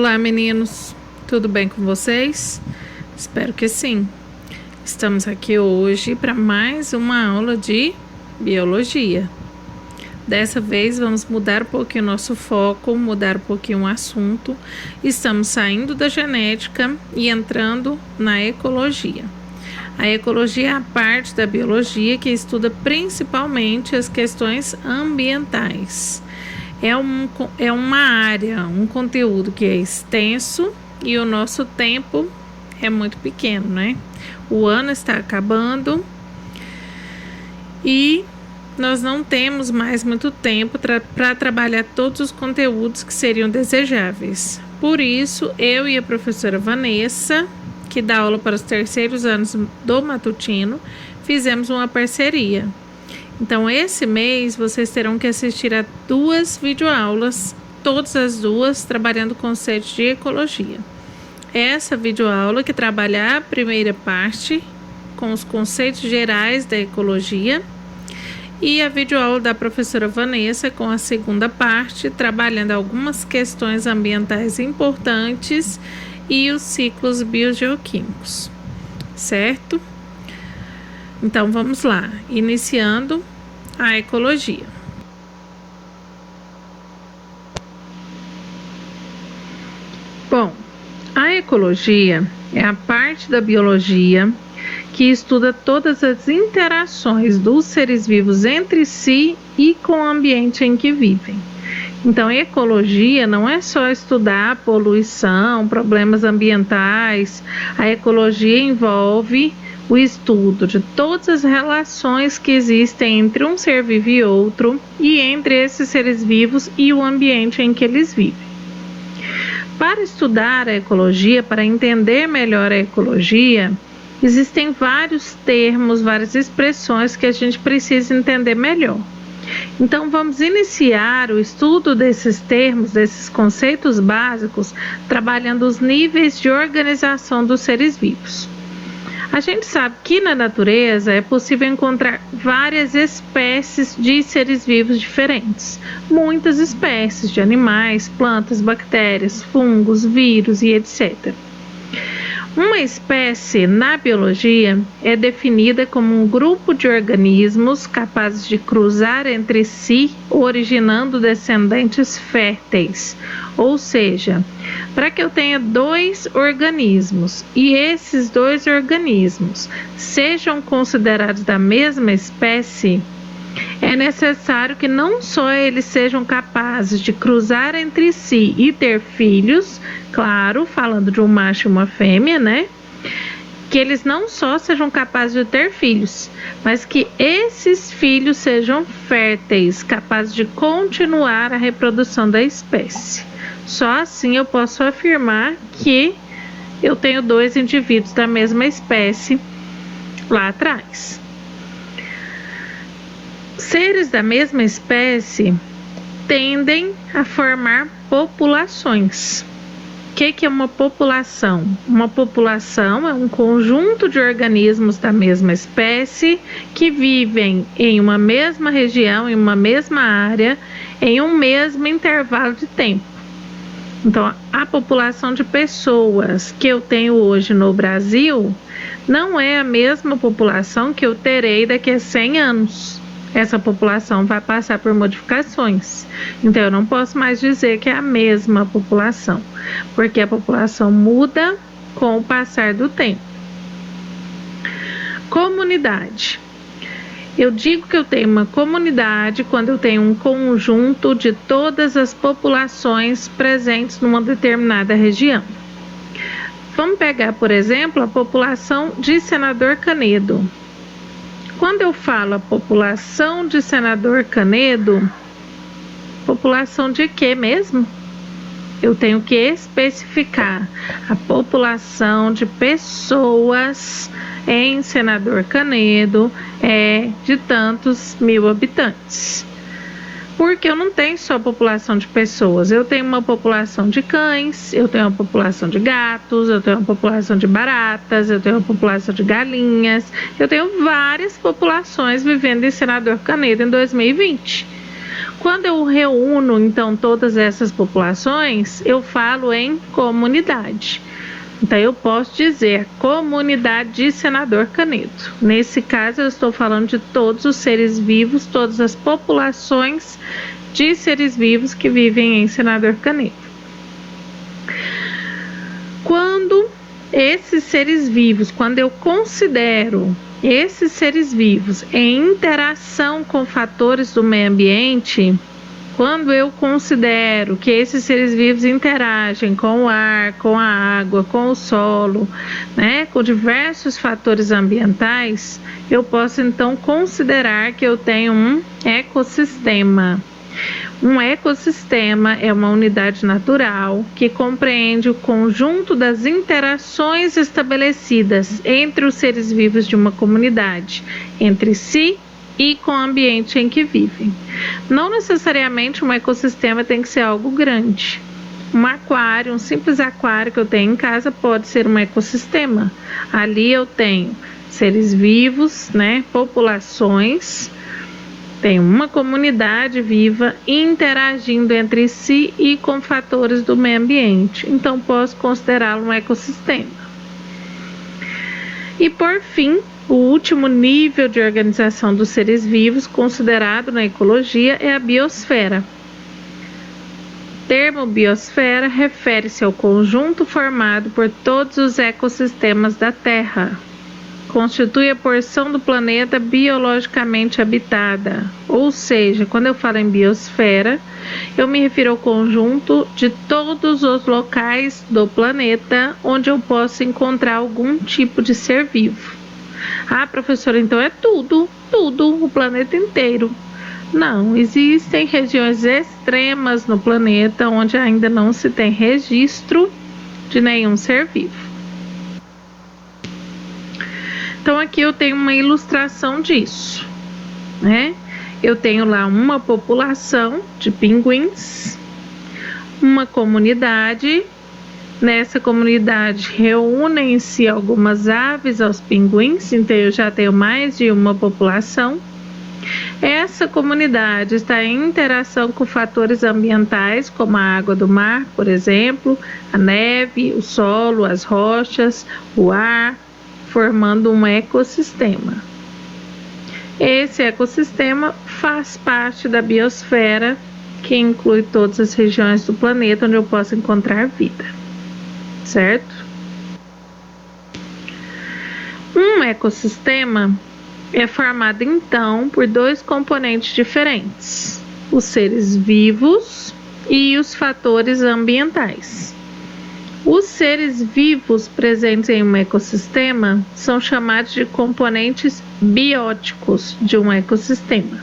Olá, meninos, tudo bem com vocês? Espero que sim. Estamos aqui hoje para mais uma aula de biologia. Dessa vez vamos mudar um pouquinho o nosso foco, mudar um pouquinho o assunto. Estamos saindo da genética e entrando na ecologia. A ecologia é a parte da biologia que estuda principalmente as questões ambientais. É uma área, um conteúdo que é extenso e o nosso tempo é muito pequeno, né? O ano está acabando e nós não temos mais muito tempo para trabalhar todos os conteúdos que seriam desejáveis. Por isso, eu e a professora Vanessa, que dá aula para os terceiros anos do matutino, fizemos uma parceria. Então, esse mês, vocês terão que assistir a 2 videoaulas, todas as 2 trabalhando conceitos de ecologia. Essa videoaula que trabalha a primeira parte, com os conceitos gerais da ecologia, e a videoaula da professora Vanessa, com a segunda parte, trabalhando algumas questões ambientais importantes e os ciclos biogeoquímicos, certo? Então, vamos lá, iniciando a ecologia. Bom, a ecologia é a parte da biologia que estuda todas as interações dos seres vivos entre si e com o ambiente em que vivem. Então, ecologia não é só estudar poluição, problemas ambientais. A ecologia envolve o estudo de todas as relações que existem entre um ser vivo e outro, e entre esses seres vivos e o ambiente em que eles vivem. Para estudar a ecologia, para entender melhor a ecologia, existem vários termos, várias expressões que a gente precisa entender melhor. Então, vamos iniciar o estudo desses termos, desses conceitos básicos, trabalhando os níveis de organização dos seres vivos. A gente sabe que na natureza é possível encontrar várias espécies de seres vivos diferentes, muitas espécies de animais, plantas, bactérias, fungos, vírus e etc. Uma espécie na biologia é definida como um grupo de organismos capazes de cruzar entre si, originando descendentes férteis. Ou seja, para que eu tenha 2 organismos e esses 2 organismos sejam considerados da mesma espécie, é necessário que não só eles sejam capazes de cruzar entre si e ter filhos, claro, falando de um macho e uma fêmea, né? Que eles não só sejam capazes de ter filhos, mas que esses filhos sejam férteis, capazes de continuar a reprodução da espécie. Só assim eu posso afirmar que eu tenho 2 indivíduos da mesma espécie lá atrás. Seres da mesma espécie tendem a formar populações. O que é uma população? Uma população é um conjunto de organismos da mesma espécie que vivem em uma mesma região, em uma mesma área, em um mesmo intervalo de tempo. Então, a população de pessoas que eu tenho hoje no Brasil não é a mesma população que eu terei daqui a 100 anos. Essa população vai passar por modificações. Então, eu não posso mais dizer que é a mesma população, porque a população muda com o passar do tempo. Comunidade. Eu digo que eu tenho uma comunidade quando eu tenho um conjunto de todas as populações presentes numa determinada região. Vamos pegar, por exemplo, a população de Senador Canedo. Quando eu falo a população de Senador Canedo, população de quê mesmo? Eu tenho que especificar a população de pessoas em Senador Canedo é de tantos mil habitantes. Porque eu não tenho só população de pessoas, eu tenho uma população de cães, eu tenho uma população de gatos, eu tenho uma população de baratas, eu tenho uma população de galinhas, eu tenho várias populações vivendo em Senador Canedo em 2020. Quando eu reúno, então, todas essas populações, eu falo em comunidade. Então, eu posso dizer comunidade de Senador Canedo. Nesse caso, eu estou falando de todos os seres vivos, todas as populações de seres vivos que vivem em Senador Canedo. Quando esses seres vivos, quando eu considero esses seres vivos em interação com fatores do meio ambiente, quando eu considero que esses seres vivos interagem com o ar, com a água, com o solo, né, com diversos fatores ambientais, eu posso então considerar que eu tenho um ecossistema. Um ecossistema é uma unidade natural que compreende o conjunto das interações estabelecidas entre os seres vivos de uma comunidade, entre si e com o ambiente em que vivem. Não necessariamente um ecossistema tem que ser algo grande. Um aquário, um simples aquário que eu tenho em casa pode ser um ecossistema. Ali eu tenho seres vivos, né, populações, tem uma comunidade viva interagindo entre si e com fatores do meio ambiente. Então, posso considerá-lo um ecossistema. E, por fim, o último nível de organização dos seres vivos considerado na ecologia é a biosfera. O termo biosfera refere-se ao conjunto formado por todos os ecossistemas da Terra. Constitui a porção do planeta biologicamente habitada, ou seja, quando eu falo em biosfera, eu me refiro ao conjunto de todos os locais do planeta onde eu posso encontrar algum tipo de ser vivo. Ah, professora, então é tudo, o planeta inteiro. Não, existem regiões extremas no planeta onde ainda não se tem registro de nenhum ser vivo. Então, aqui eu tenho uma ilustração disso, né? Eu tenho lá uma população de pinguins, uma comunidade. Nessa comunidade reúnem-se algumas aves aos pinguins, então eu já tenho mais de uma população. Essa comunidade está em interação com fatores ambientais, como a água do mar, por exemplo, a neve, o solo, as rochas, o ar, formando um ecossistema. Esse ecossistema faz parte da biosfera, que inclui todas as regiões do planeta onde eu posso encontrar vida, certo? Um ecossistema é formado então por dois componentes diferentes: os seres vivos e os fatores ambientais. Os seres vivos presentes em um ecossistema são chamados de componentes bióticos de um ecossistema.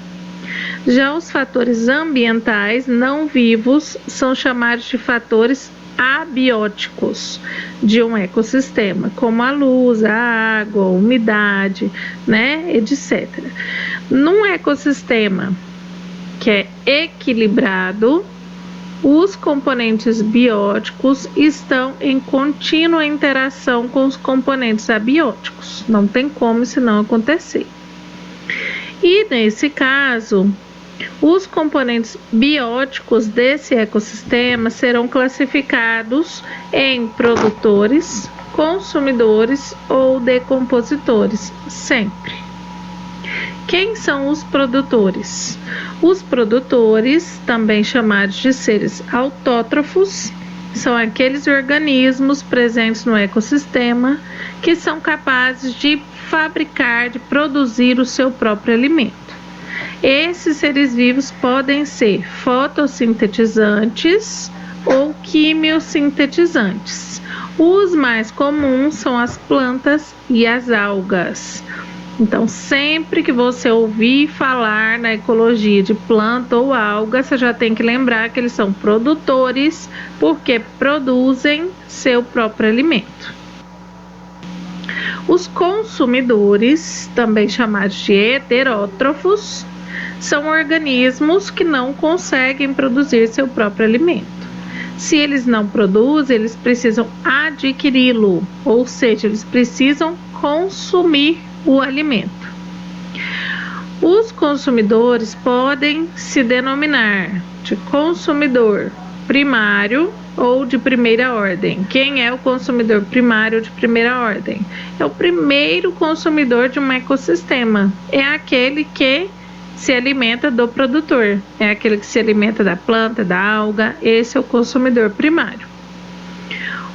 Já os fatores ambientais não vivos são chamados de fatores abióticos de um ecossistema, como a luz, a água, a umidade, né, etc. Num ecossistema que é equilibrado, os componentes bióticos estão em contínua interação com os componentes abióticos. Não tem como isso não acontecer. E nesse caso, os componentes bióticos desse ecossistema serão classificados em produtores, consumidores ou decompositores, sempre. Quem são os produtores? Os produtores, também chamados de seres autótrofos, são aqueles organismos presentes no ecossistema que são capazes de fabricar, de produzir o seu próprio alimento. Esses seres vivos podem ser fotossintetizantes ou quimiosintetizantes. Os mais comuns são as plantas e as algas. Então, sempre que você ouvir falar na ecologia de planta ou alga, você já tem que lembrar que eles são produtores, porque produzem seu próprio alimento. Os consumidores, também chamados de heterótrofos, são organismos que não conseguem produzir seu próprio alimento. Se eles não produzem, eles precisam adquiri-lo, ou seja, eles precisam consumir o alimento. Os consumidores podem se denominar de consumidor primário ou de primeira ordem. Quem é o consumidor primário de primeira ordem? É o primeiro consumidor de um ecossistema. É aquele que se alimenta do produtor. É aquele que se alimenta da planta, da alga. Esse é o consumidor primário.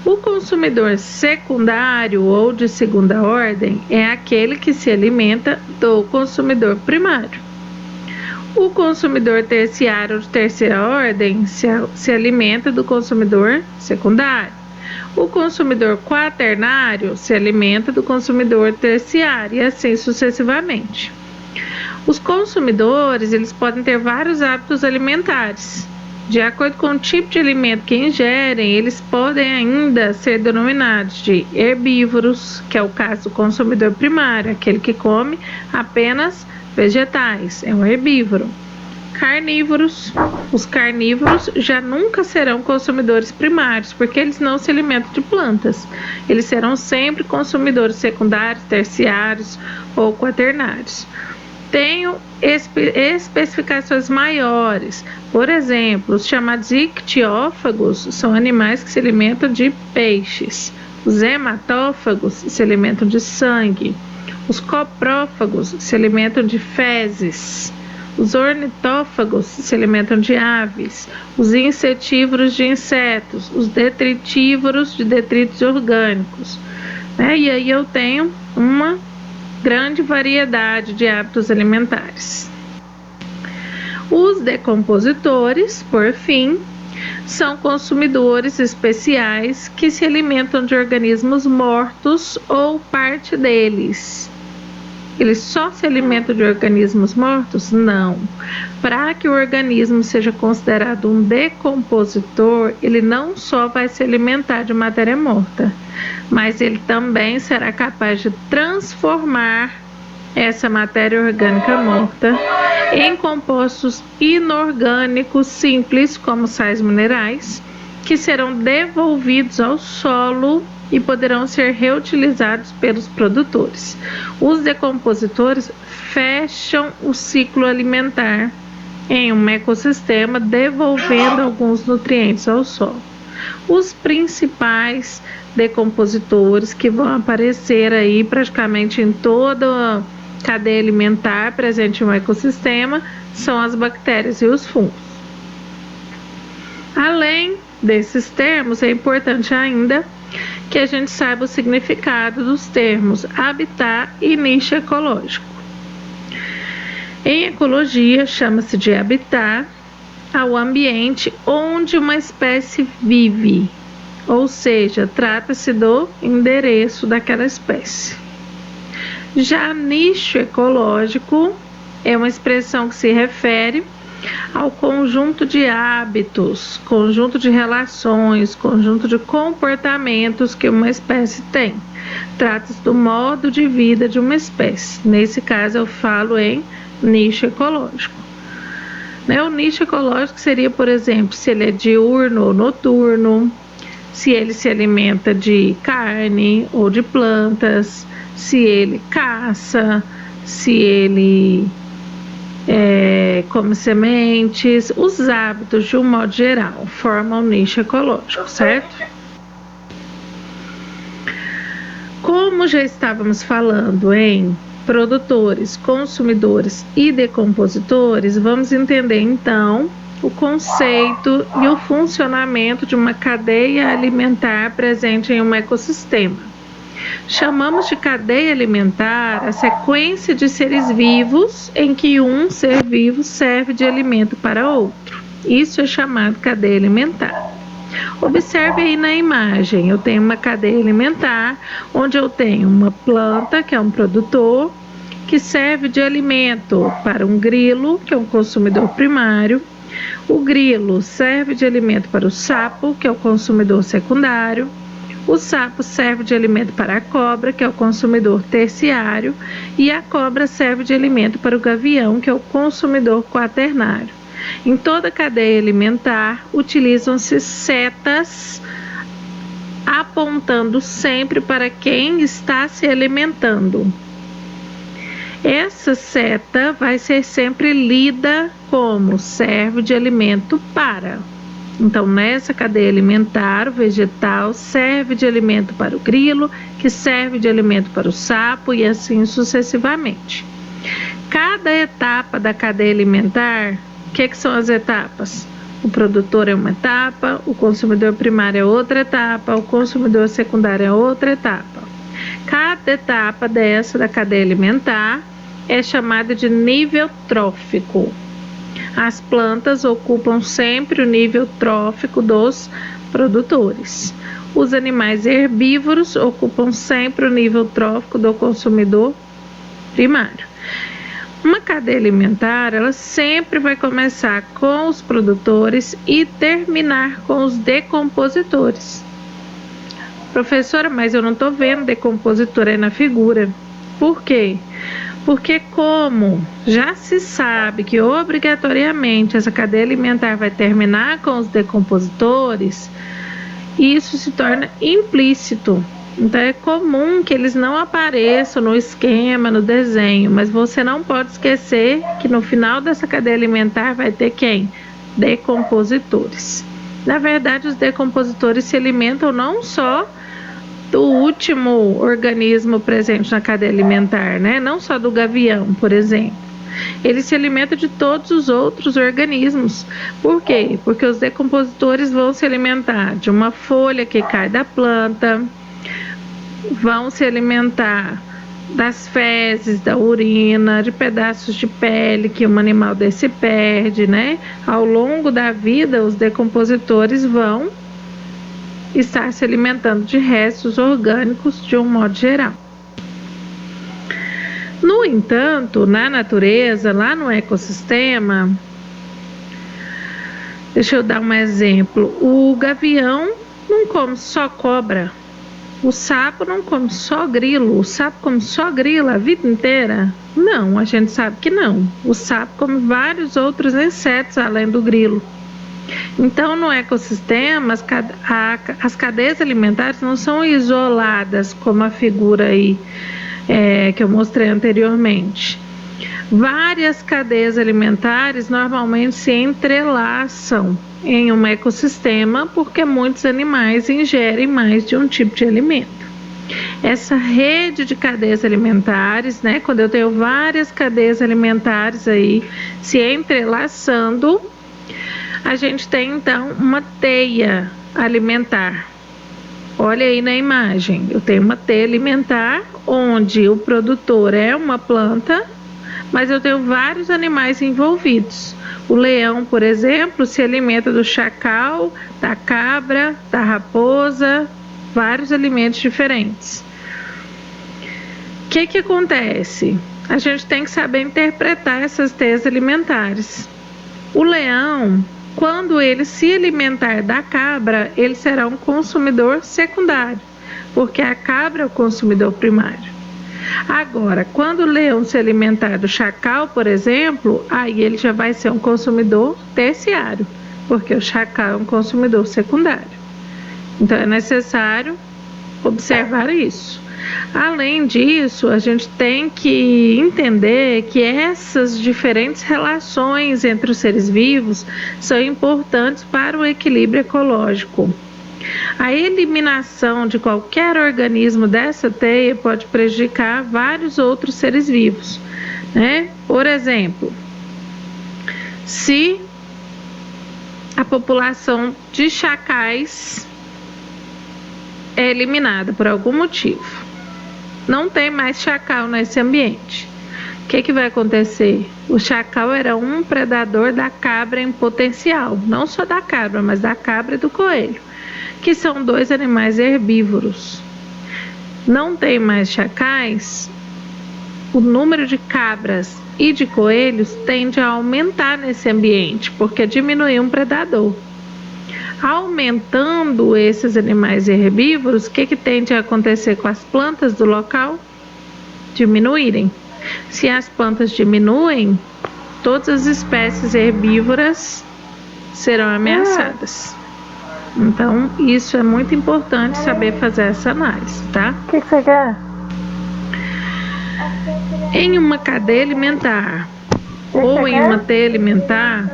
O consumidor secundário ou de segunda ordem é aquele que se alimenta do consumidor primário. O consumidor terciário ou de terceira ordem se alimenta do consumidor secundário. O consumidor quaternário se alimenta do consumidor terciário e assim sucessivamente. Os consumidores, eles podem ter vários hábitos alimentares. De acordo com o tipo de alimento que ingerem, eles podem ainda ser denominados de herbívoros, que é o caso do consumidor primário, aquele que come apenas vegetais, é um herbívoro. Carnívoros, os carnívoros já nunca serão consumidores primários, porque eles não se alimentam de plantas. Eles serão sempre consumidores secundários, terciários ou quaternários. Tenho especificações maiores. Por exemplo, os chamados ictiófagos são animais que se alimentam de peixes. Os hematófagos se alimentam de sangue. Os coprófagos se alimentam de fezes. Os ornitófagos se alimentam de aves. Os insetívoros de insetos. Os detritívoros de detritos orgânicos. E aí eu tenho uma grande variedade de hábitos alimentares. Os decompositores, por fim, são consumidores especiais que se alimentam de organismos mortos ou parte deles. Eles só se alimentam de organismos mortos? Não. Para que o organismo seja considerado um decompositor, ele não só vai se alimentar de matéria morta, mas ele também será capaz de transformar essa matéria orgânica morta em compostos inorgânicos simples, como sais minerais, que serão devolvidos ao solo e poderão ser reutilizados pelos produtores. Os decompositores fecham o ciclo alimentar em um ecossistema, devolvendo alguns nutrientes ao solo. Os principais decompositores que vão aparecer aí praticamente em toda a cadeia alimentar presente em um ecossistema são as bactérias e os fungos. Além desses termos, é importante ainda que a gente saiba o significado dos termos habitat e nicho ecológico. Em ecologia, chama-se de habitat ao ambiente onde uma espécie vive, ou seja, trata-se do endereço daquela espécie. Já nicho ecológico é uma expressão que se refere ao conjunto de hábitos, conjunto de relações, conjunto de comportamentos que uma espécie tem. Trata-se do modo de vida de uma espécie. Nesse caso eu falo em nicho ecológico. O nicho ecológico seria, por exemplo, se ele é diurno ou noturno, se ele se alimenta de carne ou de plantas, se ele caça, se ele come sementes. Os hábitos, de um modo geral, formam um nicho ecológico, certo? Como já estávamos falando em produtores, consumidores e decompositores, vamos entender então o conceito e o funcionamento de uma cadeia alimentar presente em um ecossistema. Chamamos de cadeia alimentar a sequência de seres vivos em que um ser vivo serve de alimento para outro. Isso é chamado cadeia alimentar. Observe aí na imagem, eu tenho uma cadeia alimentar onde eu tenho uma planta, que é um produtor, que serve de alimento para um grilo, que é um consumidor primário. O grilo serve de alimento para o sapo, que é o consumidor secundário. O sapo serve de alimento para a cobra, que é o consumidor terciário. E a cobra serve de alimento para o gavião, que é o consumidor quaternário. Em toda a cadeia alimentar, utilizam-se setas apontando sempre para quem está se alimentando. Essa seta vai ser sempre lida como serve de alimento para. Então, nessa cadeia alimentar, o vegetal serve de alimento para o grilo, que serve de alimento para o sapo e assim sucessivamente. Cada etapa da cadeia alimentar, o que são as etapas? O produtor é uma etapa, o consumidor primário é outra etapa, o consumidor secundário é outra etapa. Cada etapa dessa da cadeia alimentar é chamada de nível trófico. As plantas ocupam sempre o nível trófico dos produtores. Os animais herbívoros ocupam sempre o nível trófico do consumidor primário. Uma cadeia alimentar, ela sempre vai começar com os produtores e terminar com os decompositores. Professora, mas eu não estou vendo decompositor aí na figura. Por quê? Porque como já se sabe que obrigatoriamente essa cadeia alimentar vai terminar com os decompositores, isso se torna implícito. Então é comum que eles não apareçam no esquema, no desenho, mas você não pode esquecer que no final dessa cadeia alimentar vai ter quem? Decompositores. Na verdade, os decompositores se alimentam não só do último organismo presente na cadeia alimentar, né? Não só do gavião, por exemplo. Ele se alimenta de todos os outros organismos. Por quê? Porque os decompositores vão se alimentar de uma folha que cai da planta, vão se alimentar das fezes, da urina, de pedaços de pele que um animal desse perde, né? Ao longo da vida, os decompositores vão estar se alimentando de restos orgânicos de um modo geral. No entanto, na natureza, lá no ecossistema, deixa eu dar um exemplo, o gavião não come só cobra, o sapo não come só grilo, o sapo come só grilo a vida inteira? Não, a gente sabe que não. O sapo come vários outros insetos além do grilo. Então, no ecossistema, as cadeias alimentares não são isoladas, como a figura aí que eu mostrei anteriormente. Várias cadeias alimentares normalmente se entrelaçam em um ecossistema porque muitos animais ingerem mais de um tipo de alimento. Essa rede de cadeias alimentares, né, quando eu tenho várias cadeias alimentares aí se entrelaçando, a gente tem então uma teia alimentar. Olha aí na imagem, eu tenho uma teia alimentar onde o produtor é uma planta, mas eu tenho vários animais envolvidos. O leão, por exemplo, se alimenta do chacal, da cabra, da raposa, vários alimentos diferentes. O que acontece? A gente tem que saber interpretar essas teias alimentares. O leão, quando ele se alimentar da cabra, ele será um consumidor secundário, porque a cabra é o consumidor primário. Agora, quando o leão se alimentar do chacal, por exemplo, aí ele já vai ser um consumidor terciário, porque o chacal é um consumidor secundário. Então é necessário observar isso. Além disso, a gente tem que entender que essas diferentes relações entre os seres vivos são importantes para o equilíbrio ecológico. A eliminação de qualquer organismo dessa teia pode prejudicar vários outros seres vivos, né? Por exemplo, se a população de chacais é eliminada por algum motivo, não tem mais chacal nesse ambiente, o que vai acontecer? O chacal era um predador da cabra em potencial, não só da cabra, mas da cabra e do coelho, que são dois animais herbívoros. Não tem mais chacais, o número de cabras e de coelhos tende a aumentar nesse ambiente, porque diminui um predador. Aumentando esses animais herbívoros, o que tende a acontecer com as plantas do local? Diminuírem. Se as plantas diminuem, todas as espécies herbívoras serão ameaçadas. Então, isso é muito importante saber fazer essa análise, tá? O que você quer? Em uma cadeia alimentar ou em uma teia alimentar,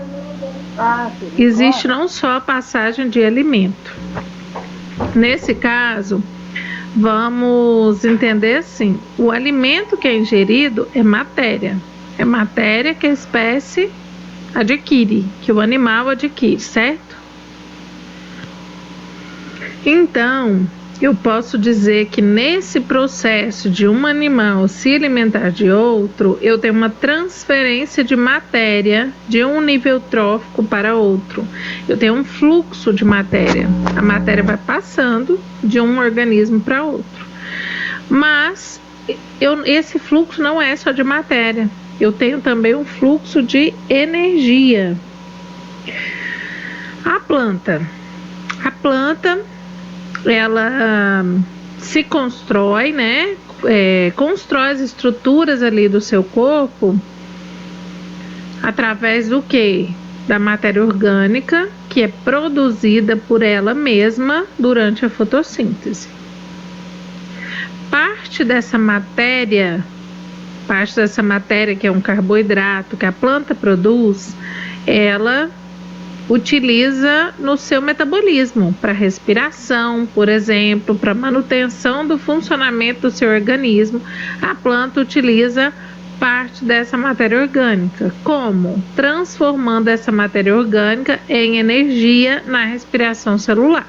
existe não só a passagem de alimento. Nesse caso, vamos entender assim: o alimento que é ingerido é matéria que a espécie adquire, que o animal adquire, certo? Então, eu posso dizer que nesse processo de um animal se alimentar de outro, eu tenho uma transferência de matéria de um nível trófico para outro. Eu tenho um fluxo de matéria. A matéria vai passando de um organismo para outro. Mas esse fluxo não é só de matéria. Eu tenho também um fluxo de energia. A planta, ela se constrói, né? Constrói as estruturas ali do seu corpo através do quê? Da matéria orgânica, que é produzida por ela mesma durante a fotossíntese. Parte dessa matéria que é um carboidrato que a planta produz, ela utiliza no seu metabolismo, para respiração, por exemplo, para manutenção do funcionamento do seu organismo. A planta utiliza parte dessa matéria orgânica. Como? Transformando essa matéria orgânica em energia na respiração celular.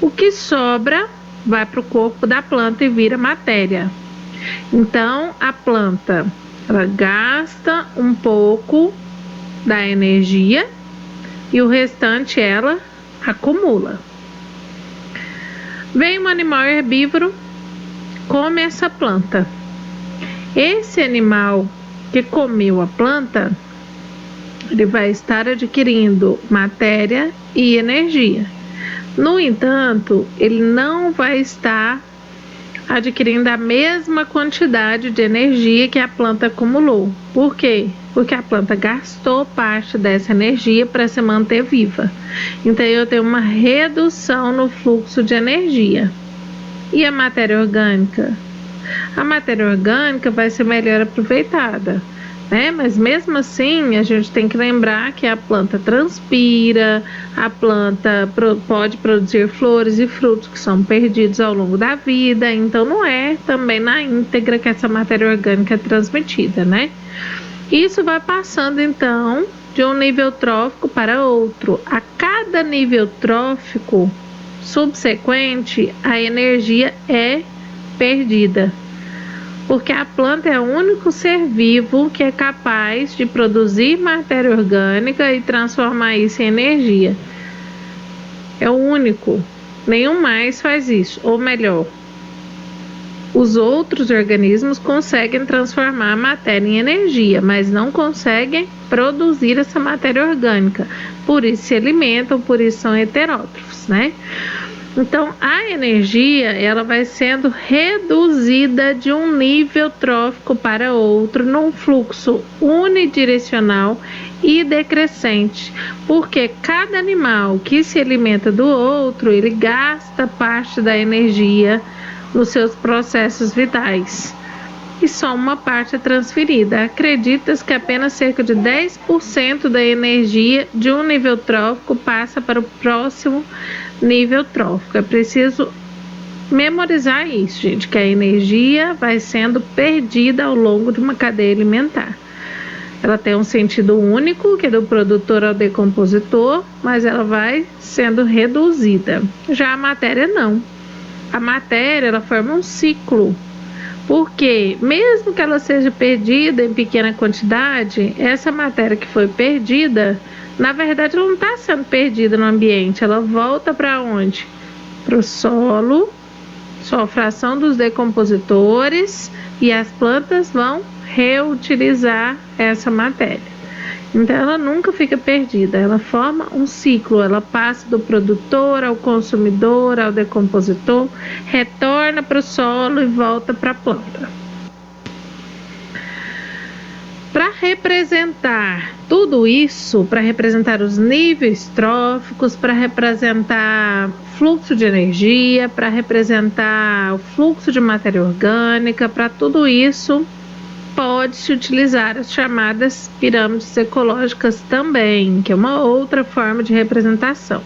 O que sobra vai para o corpo da planta e vira matéria. Então, a planta, ela gasta um pouco da energia e o restante ela acumula. Vem um animal herbívoro, come essa planta. Esse animal que comeu a planta, ele vai estar adquirindo matéria e energia. No entanto, ele não vai estar adquirindo a mesma quantidade de energia que a planta acumulou. Por quê? Porque a planta gastou parte dessa energia para se manter viva. Então, eu tenho uma redução no fluxo de energia. E a matéria orgânica? A matéria orgânica vai ser melhor aproveitada, né? Mas mesmo assim, a gente tem que lembrar que a planta transpira, a planta pode produzir flores e frutos que são perdidos ao longo da vida, então não é também na íntegra que essa matéria orgânica é transmitida, né? Isso vai passando então de um nível trófico para outro. A cada nível trófico subsequente, a energia é perdida, porque a planta é o único ser vivo que é capaz de produzir matéria orgânica e transformar isso em energia. É o único, nenhum mais faz isso, ou melhor, os outros organismos conseguem transformar a matéria em energia, mas não conseguem produzir essa matéria orgânica, por isso se alimentam, por isso são heterótrofos, né? Então, a energia, ela vai sendo reduzida de um nível trófico para outro num fluxo unidirecional e decrescente, porque cada animal que se alimenta do outro, ele gasta parte da energia nos seus processos vitais. E só uma parte é transferida. Acredita-se que apenas cerca de 10% da energia de um nível trófico passa para o próximo nível trófico. É preciso memorizar isso, gente, que a energia vai sendo perdida ao longo de uma cadeia alimentar. Ela tem um sentido único, que é do produtor ao decompositor, mas ela vai sendo reduzida. Já a matéria não. A matéria, ela forma um ciclo, porque mesmo que ela seja perdida em pequena quantidade, essa matéria que foi perdida, na verdade ela não está sendo perdida no ambiente, ela volta para onde? Para o solo, sofre a ação dos decompositores e as plantas vão reutilizar essa matéria. Então ela nunca fica perdida, ela forma um ciclo, ela passa do produtor ao consumidor, ao decompositor, retorna para o solo e volta para a planta. Para representar tudo isso, para representar os níveis tróficos, para representar fluxo de energia, para representar o fluxo de matéria orgânica, para tudo isso, pode-se utilizar as chamadas pirâmides ecológicas também, que é uma outra forma de representação.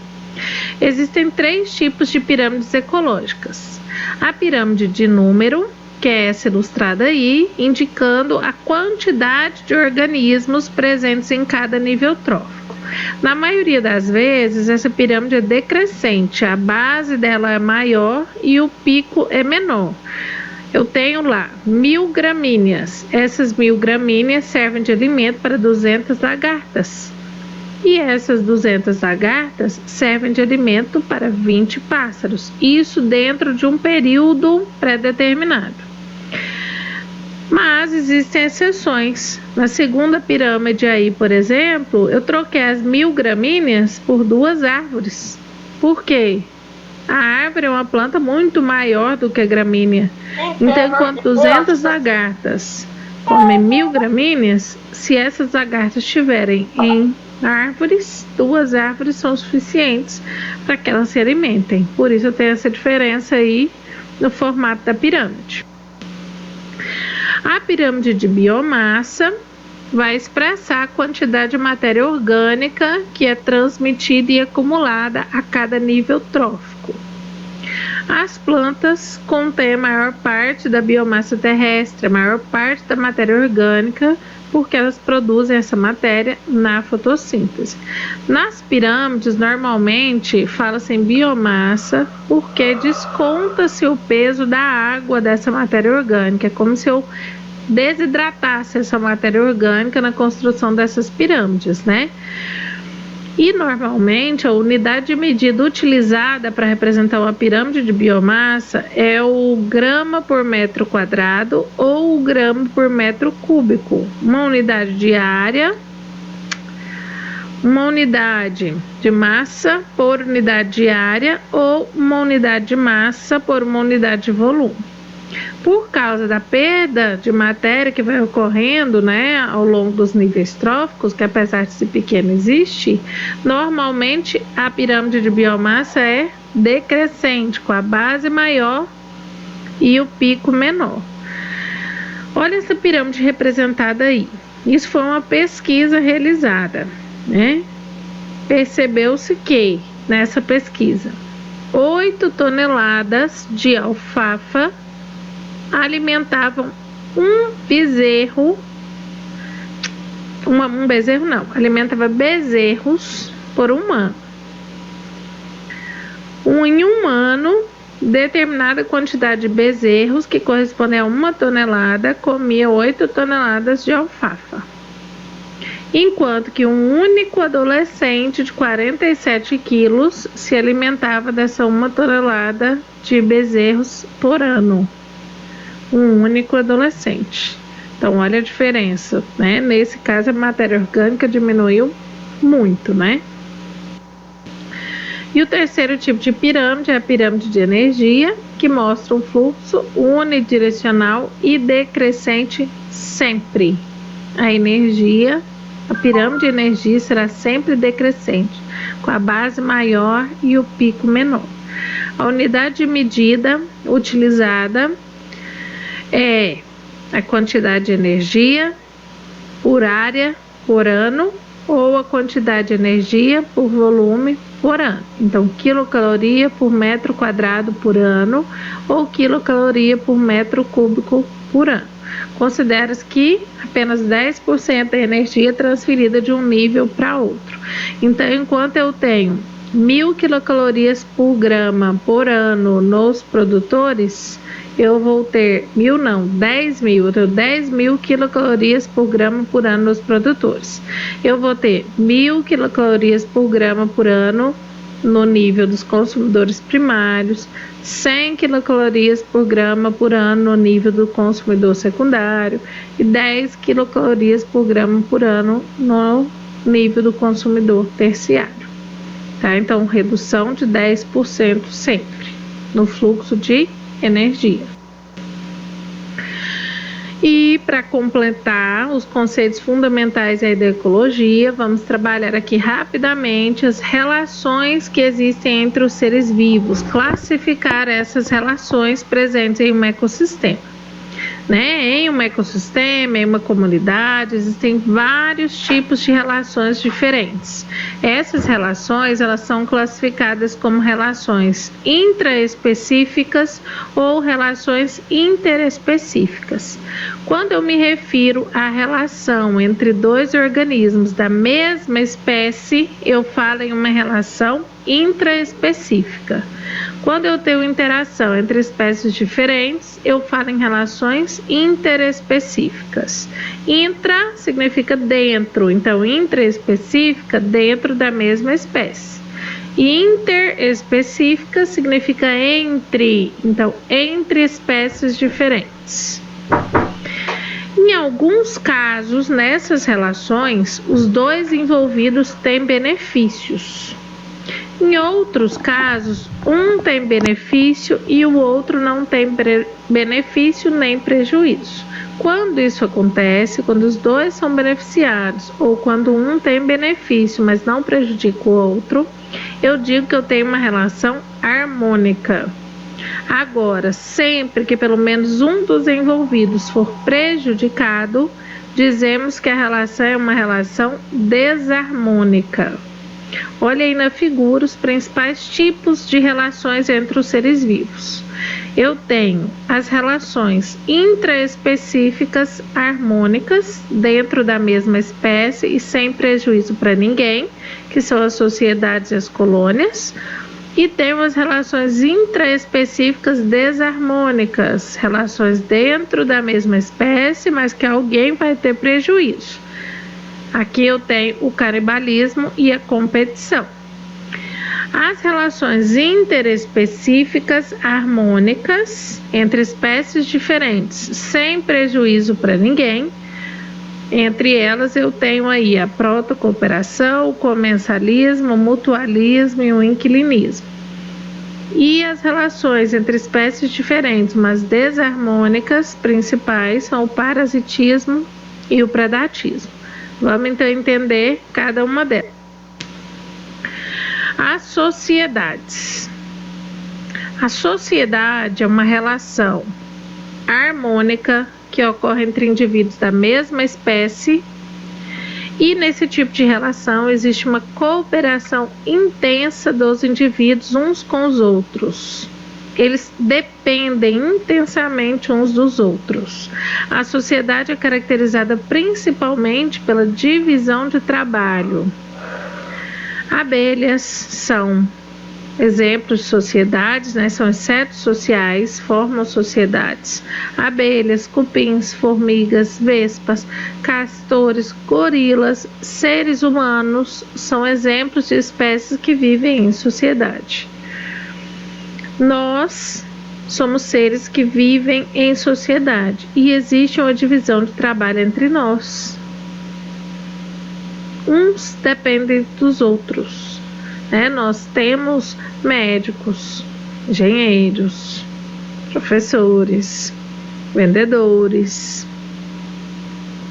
Existem 3 tipos de pirâmides ecológicas. A pirâmide de número, que é essa ilustrada aí, indicando a quantidade de organismos presentes em cada nível trófico. Na maioria das vezes, essa pirâmide é decrescente, a base dela é maior e o pico é menor. Eu tenho lá 1000 gramíneas. Essas 1000 gramíneas servem de alimento para 200 lagartas. E essas 200 lagartas servem de alimento para 20 pássaros. Isso dentro de um período pré-determinado. Mas existem exceções. Na segunda pirâmide aí, por exemplo, eu troquei as 1000 gramíneas por 2 árvores. Por quê? A árvore é uma planta muito maior do que a gramínea. Então, enquanto 200 lagartas comem 1000 gramíneas, se essas lagartas estiverem em árvores, 2 árvores são suficientes para que elas se alimentem. Por isso tem essa diferença aí no formato da pirâmide. A pirâmide de biomassa vai expressar a quantidade de matéria orgânica que é transmitida e acumulada a cada nível trófico. As plantas contêm a maior parte da biomassa terrestre, a maior parte da matéria orgânica, porque elas produzem essa matéria na fotossíntese. Nas pirâmides, normalmente, fala-se em biomassa porque desconta-se o peso da água dessa matéria orgânica. É como se eu desidratasse essa matéria orgânica na construção dessas pirâmides, né? E normalmente a unidade de medida utilizada para representar uma pirâmide de biomassa é o grama por metro quadrado ou o grama por metro cúbico. Uma unidade de área, uma unidade de massa por unidade de área ou uma unidade de massa por uma unidade de volume. Por causa da perda de matéria que vai ocorrendo, né, ao longo dos níveis tróficos, que apesar de ser pequeno existe, normalmente a pirâmide de biomassa é decrescente, com a base maior e o pico menor. Olha essa pirâmide representada aí. Isso foi uma pesquisa realizada, né? Percebeu-se que, nessa pesquisa, 8 toneladas de alfafa alimentavam alimentava bezerros por um ano. Em um ano, determinada quantidade de bezerros, que corresponde a 1 tonelada, comia 8 toneladas de alfafa. Enquanto que um único adolescente de 47 quilos se alimentava dessa 1 tonelada de bezerros por ano. Um único adolescente. Então, olha a diferença, né? Nesse caso, a matéria orgânica diminuiu muito, né? E o terceiro tipo de pirâmide é a pirâmide de energia, que mostra um fluxo unidirecional e decrescente sempre. A pirâmide de energia será sempre decrescente, com a base maior e o pico menor. A unidade de medida utilizada é a quantidade de energia por área por ano ou a quantidade de energia por volume por ano. Então, quilocaloria por metro quadrado por ano ou quilocaloria por metro cúbico por ano. Considera-se que apenas 10% da energia é transferida de um nível para outro. Então, enquanto eu tenho 1000 quilocalorias por grama por ano nos produtores, eu vou ter 10.000, eu tenho 10.000 quilocalorias por grama por ano nos produtores. Eu vou ter 1.000 quilocalorias por grama por ano no nível dos consumidores primários, 100 quilocalorias por grama por ano no nível do consumidor secundário e 10 quilocalorias por grama por ano no nível do consumidor terciário. Tá? Então, redução de 10% sempre no fluxo de energia. E para completar os conceitos fundamentais aí da ecologia, vamos trabalhar aqui rapidamente as relações que existem entre os seres vivos, classificar essas relações presentes em um ecossistema. né? Em um ecossistema, em uma comunidade, existem vários tipos de relações diferentes. Essas relações, elas são classificadas como relações intraespecíficas ou relações interespecíficas. Quando eu me refiro à relação entre dois organismos da mesma espécie, eu falo em uma relação intraespecífica. Quando eu tenho interação entre espécies diferentes, eu falo em relações interespecíficas. Intra significa dentro, então intraespecífica, dentro da mesma espécie. E interespecífica significa entre, então entre espécies diferentes. Em alguns casos, nessas relações, os dois envolvidos têm benefícios. Em outros casos, um tem benefício e o outro não tem benefício nem prejuízo. Quando isso acontece, quando os dois são beneficiados ou quando um tem benefício, mas não prejudica o outro, eu digo que eu tenho uma relação harmônica. Agora, sempre que pelo menos um dos envolvidos for prejudicado, dizemos que a relação é uma relação desarmônica. Olha aí na figura os principais tipos de relações entre os seres vivos. Eu tenho as relações intraespecíficas harmônicas dentro da mesma espécie e sem prejuízo para ninguém, que são as sociedades e as colônias. E tenho as relações intraespecíficas desarmônicas, relações dentro da mesma espécie, mas que alguém vai ter prejuízo. Aqui eu tenho o canibalismo e a competição. As relações interespecíficas harmônicas entre espécies diferentes, sem prejuízo para ninguém. Entre elas eu tenho aí a protocooperação, o comensalismo, o mutualismo e o inquilinismo. E as relações entre espécies diferentes, mas desarmônicas, principais são o parasitismo e o predatismo. Vamos então entender cada uma delas. As sociedades. A sociedade é uma relação harmônica que ocorre entre indivíduos da mesma espécie e nesse tipo de relação existe uma cooperação intensa dos indivíduos uns com os outros. Eles dependem intensamente uns dos outros. A sociedade é caracterizada principalmente pela divisão de trabalho. Abelhas são exemplos de sociedades, né? São insetos sociais, formam sociedades. Abelhas, cupins, formigas, vespas, castores, gorilas, seres humanos são exemplos de espécies que vivem em sociedade. Nós somos seres que vivem em sociedade e existe uma divisão de trabalho entre nós. Uns dependem dos outros, né? Nós temos médicos, engenheiros, professores, vendedores,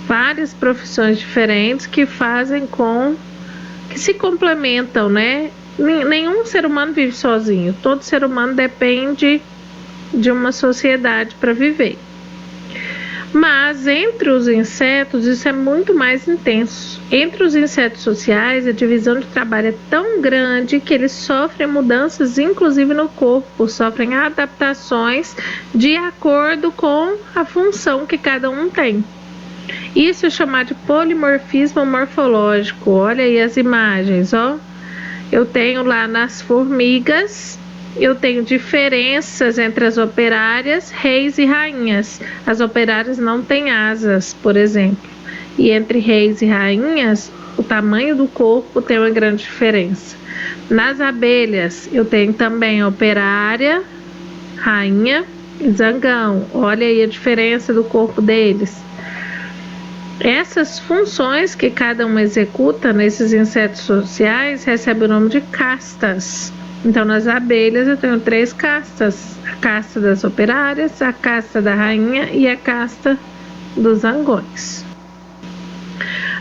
várias profissões diferentes que se complementam, né? Nenhum ser humano vive sozinho, todo ser humano depende de uma sociedade para viver. Mas entre os insetos isso é muito mais intenso. Entre os insetos sociais a divisão de trabalho é tão grande que eles sofrem mudanças inclusive no corpo, sofrem adaptações de acordo com a função que cada um tem. Isso é chamado de polimorfismo morfológico. Olha aí as imagens, ó. Eu tenho lá nas formigas, eu tenho diferenças entre as operárias, reis e rainhas. As operárias não têm asas, por exemplo. E entre reis e rainhas, o tamanho do corpo tem uma grande diferença. Nas abelhas, eu tenho também operária, rainha e zangão. Olha aí a diferença do corpo deles. Essas funções que cada um executa nesses insetos sociais recebem o nome de castas. Então, nas abelhas eu tenho 3 castas: a casta das operárias, a casta da rainha e a casta dos zangões.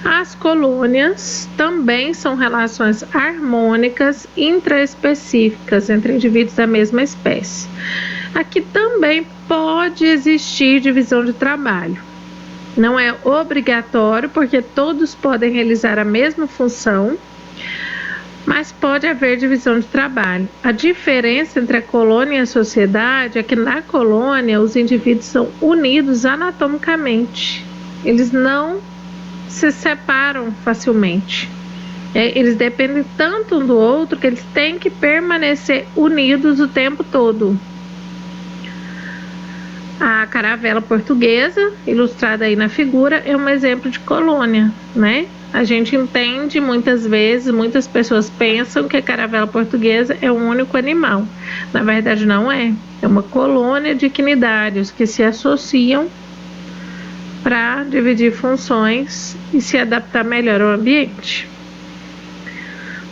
As colônias também são relações harmônicas intraespecíficas entre indivíduos da mesma espécie. Aqui também pode existir divisão de trabalho. Não é obrigatório, porque todos podem realizar a mesma função, mas pode haver divisão de trabalho. A diferença entre a colônia e a sociedade é que na colônia os indivíduos são unidos anatomicamente. Eles não se separam facilmente. Eles dependem tanto um do outro que eles têm que permanecer unidos o tempo todo. A caravela portuguesa, ilustrada aí na figura, é um exemplo de colônia, né? A gente entende muitas vezes, muitas pessoas pensam que a caravela portuguesa é um único animal. Na verdade não é. É uma colônia de quinidários que se associam para dividir funções e se adaptar melhor ao ambiente.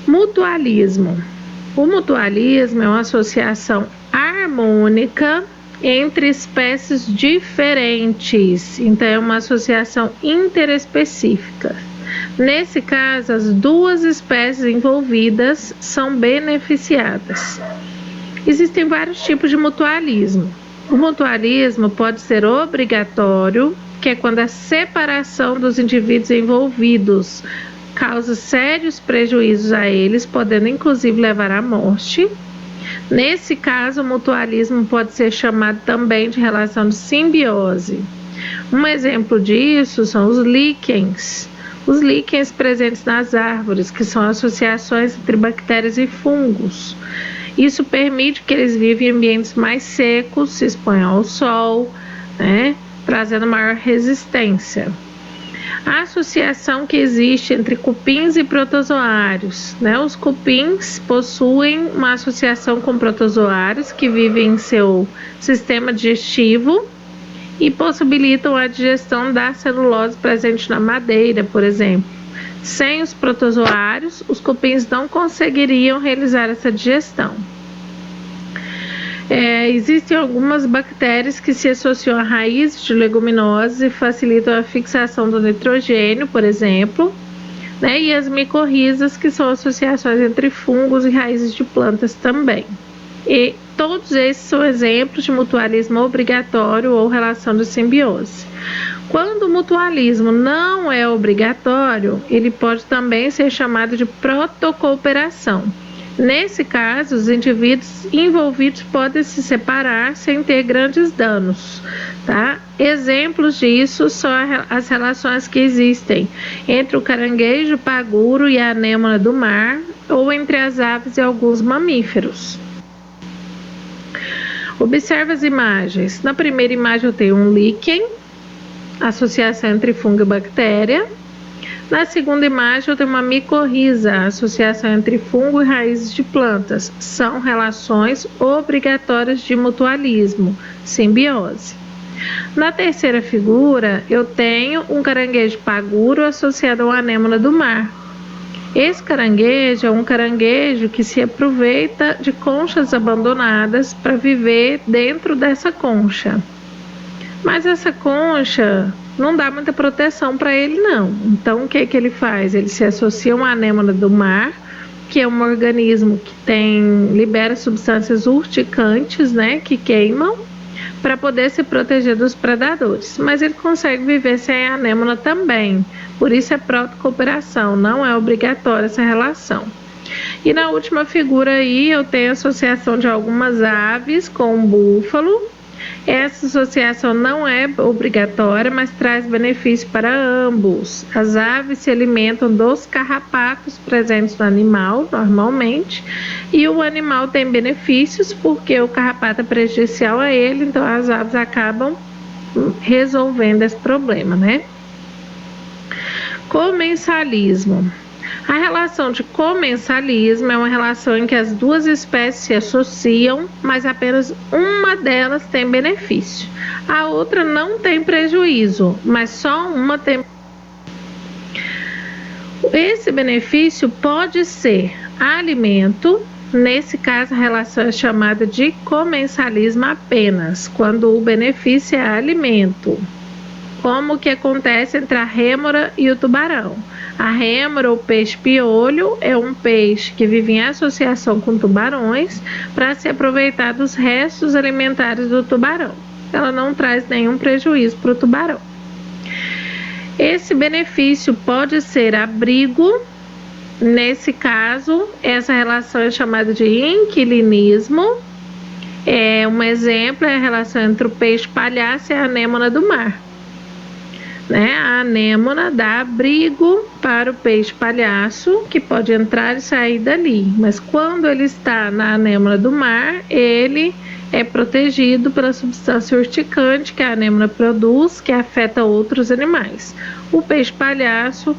Mutualismo. O mutualismo é uma associação harmônica entre espécies diferentes, então é uma associação interespecífica. Nesse caso, as duas espécies envolvidas são beneficiadas. Existem vários tipos de mutualismo. O mutualismo pode ser obrigatório, que é quando a separação dos indivíduos envolvidos causa sérios prejuízos a eles, podendo inclusive levar à morte. Nesse caso, o mutualismo pode ser chamado também de relação de simbiose. Um exemplo disso são os líquens. Os líquens presentes nas árvores, que são associações entre bactérias e fungos. Isso permite que eles vivem em ambientes mais secos, se exponham ao sol, né, trazendo maior resistência. A associação que existe entre cupins e protozoários, né? Os cupins possuem uma associação com protozoários que vivem em seu sistema digestivo e possibilitam a digestão da celulose presente na madeira, por exemplo. Sem os protozoários, os cupins não conseguiriam realizar essa digestão. Existem algumas bactérias que se associam a raízes de leguminosas e facilitam a fixação do nitrogênio, por exemplo, né? E as micorrizas, que são associações entre fungos e raízes de plantas também. E todos esses são exemplos de mutualismo obrigatório ou relação de simbiose. Quando o mutualismo não é obrigatório, ele pode também ser chamado de protocooperação. Nesse caso, os indivíduos envolvidos podem se separar sem ter grandes danos, tá? Exemplos disso são as relações que existem entre o caranguejo paguro e a anêmona do mar, ou entre as aves e alguns mamíferos. Observe as imagens. Na primeira imagem eu tenho um líquen, associação entre fungo e bactéria. Na segunda imagem eu tenho uma micorriza, associação entre fungo e raízes de plantas. São relações obrigatórias de mutualismo, simbiose. Na terceira figura eu tenho um caranguejo paguro associado a uma anêmona do mar. Esse caranguejo é um caranguejo que se aproveita de conchas abandonadas para viver dentro dessa concha. Mas essa concha não dá muita proteção para ele não. Então o que ele faz? Ele se associa a uma anêmona do mar, que é um organismo que libera substâncias urticantes, né, que queimam, para poder se proteger dos predadores. Mas ele consegue viver sem a anêmona também. Por isso é protocooperação, não é obrigatória essa relação. E na última figura aí eu tenho a associação de algumas aves com um búfalo. Essa associação não é obrigatória, mas traz benefício para ambos. As aves se alimentam dos carrapatos presentes no animal, normalmente, e o animal tem benefícios porque o carrapato é prejudicial a ele, então as aves acabam resolvendo esse problema, né? Comensalismo. A relação de comensalismo é uma relação em que as duas espécies se associam, mas apenas uma delas tem benefício. A outra não tem prejuízo, mas só uma tem. Esse benefício pode ser alimento. Nesse caso, a relação é chamada de comensalismo apenas, quando o benefício é alimento. como que acontece entre a rêmora e o tubarão. A rêmora, ou peixe piolho, é um peixe que vive em associação com tubarões para se aproveitar dos restos alimentares do tubarão. Ela não traz nenhum prejuízo para o tubarão. Esse benefício pode ser abrigo. Nesse caso, essa relação é chamada de inquilinismo. Um exemplo é a relação entre o peixe palhaço e a anêmona do mar. A anêmona dá abrigo para o peixe palhaço, que pode entrar e sair dali, mas quando ele está na anêmona do mar, ele é protegido pela substância urticante que a anêmona produz, que afeta outros animais. O peixe palhaço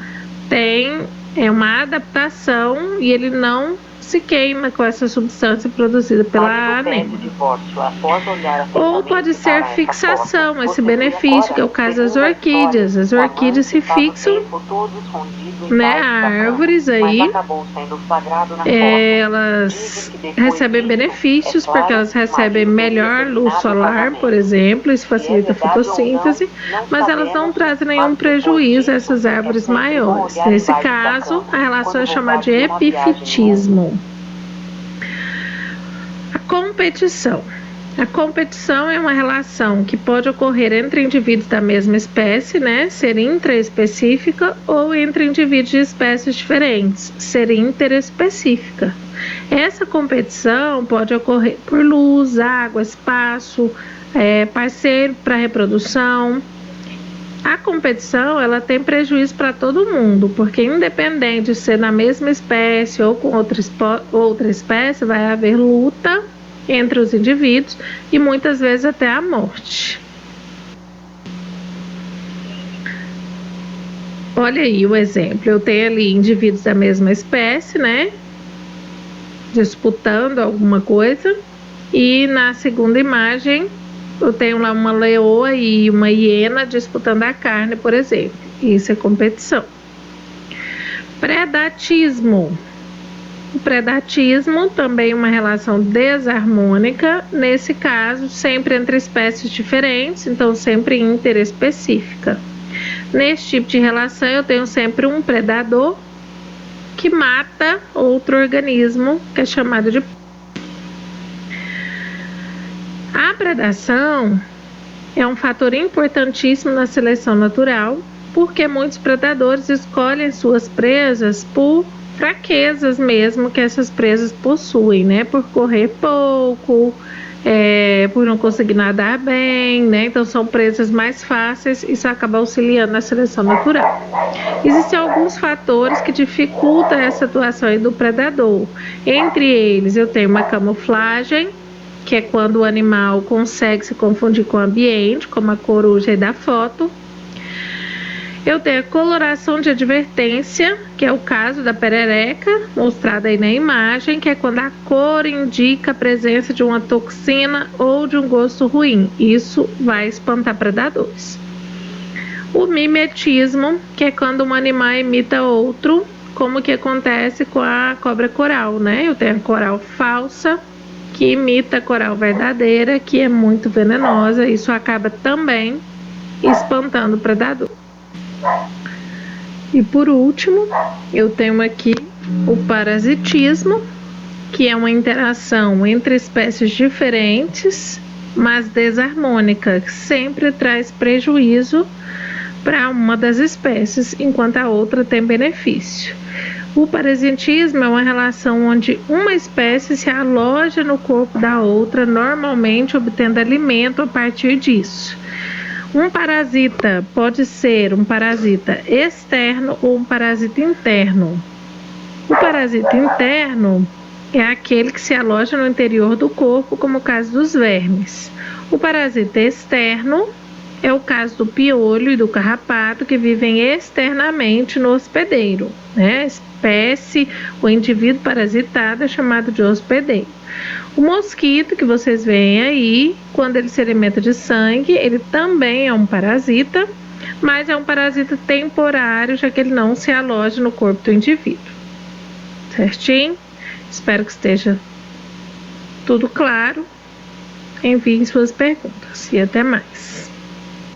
tem uma adaptação e ele não se queima com essa substância produzida pela anêmona. Ou pode ser fixação, esse benefício, que é o caso das orquídeas. As orquídeas se fixam a árvores aí, elas recebem benefícios porque elas recebem melhor luz solar, por exemplo, isso facilita a fotossíntese, mas elas não trazem nenhum prejuízo a essas árvores maiores. Nesse caso, a relação é chamada de epifitismo. A competição. A competição é uma relação que pode ocorrer entre indivíduos da mesma espécie, ser intraespecífica, ou entre indivíduos de espécies diferentes, ser interespecífica. Essa competição pode ocorrer por luz, água, espaço, parceiro para reprodução. A competição, ela tem prejuízo para todo mundo, porque independente de ser na mesma espécie ou com outra espécie, vai haver luta entre os indivíduos e muitas vezes até a morte. Olha aí o exemplo, eu tenho ali indivíduos da mesma espécie, disputando alguma coisa, e na segunda imagem eu tenho lá uma leoa e uma hiena disputando a carne, por exemplo. Isso é competição. Predatismo. O predatismo também é uma relação desarmônica, nesse caso sempre entre espécies diferentes, então sempre interespecífica. Nesse tipo de relação eu tenho sempre um predador que mata outro organismo, que é chamado de... A predação é um fator importantíssimo na seleção natural, porque muitos predadores escolhem suas presas por fraquezas mesmo que essas presas possuem, por correr pouco, por não conseguir nadar bem, então são presas mais fáceis, isso acaba auxiliando na seleção natural. Existem alguns fatores que dificultam essa atuação aí do predador. Entre eles eu tenho uma camuflagem, que é quando o animal consegue se confundir com o ambiente, como a coruja aí da foto. Eu tenho a coloração de advertência, que é o caso da perereca, mostrada aí na imagem, que é quando a cor indica a presença de uma toxina ou de um gosto ruim. Isso vai espantar predadores. O mimetismo, que é quando um animal imita outro, como que acontece com a cobra coral, Eu tenho a coral falsa, que imita a coral verdadeira, que é muito venenosa. Isso acaba também espantando o predador. E por último, eu tenho aqui o parasitismo, que é uma interação entre espécies diferentes, mas desarmônica, que sempre traz prejuízo para uma das espécies, enquanto a outra tem benefício. O parasitismo é uma relação onde uma espécie se aloja no corpo da outra, normalmente obtendo alimento a partir disso. Um parasita pode ser um parasita externo ou um parasita interno. O parasita interno é aquele que se aloja no interior do corpo, como o caso dos vermes. O parasita externo é o caso do piolho e do carrapato, que vivem externamente no hospedeiro. A espécie, o indivíduo parasitado é chamado de hospedeiro. O mosquito, que vocês veem aí, quando ele se alimenta de sangue, ele também é um parasita, mas é um parasita temporário, já que ele não se aloja no corpo do indivíduo. Certinho? Espero que esteja tudo claro. Enviem suas perguntas e até mais.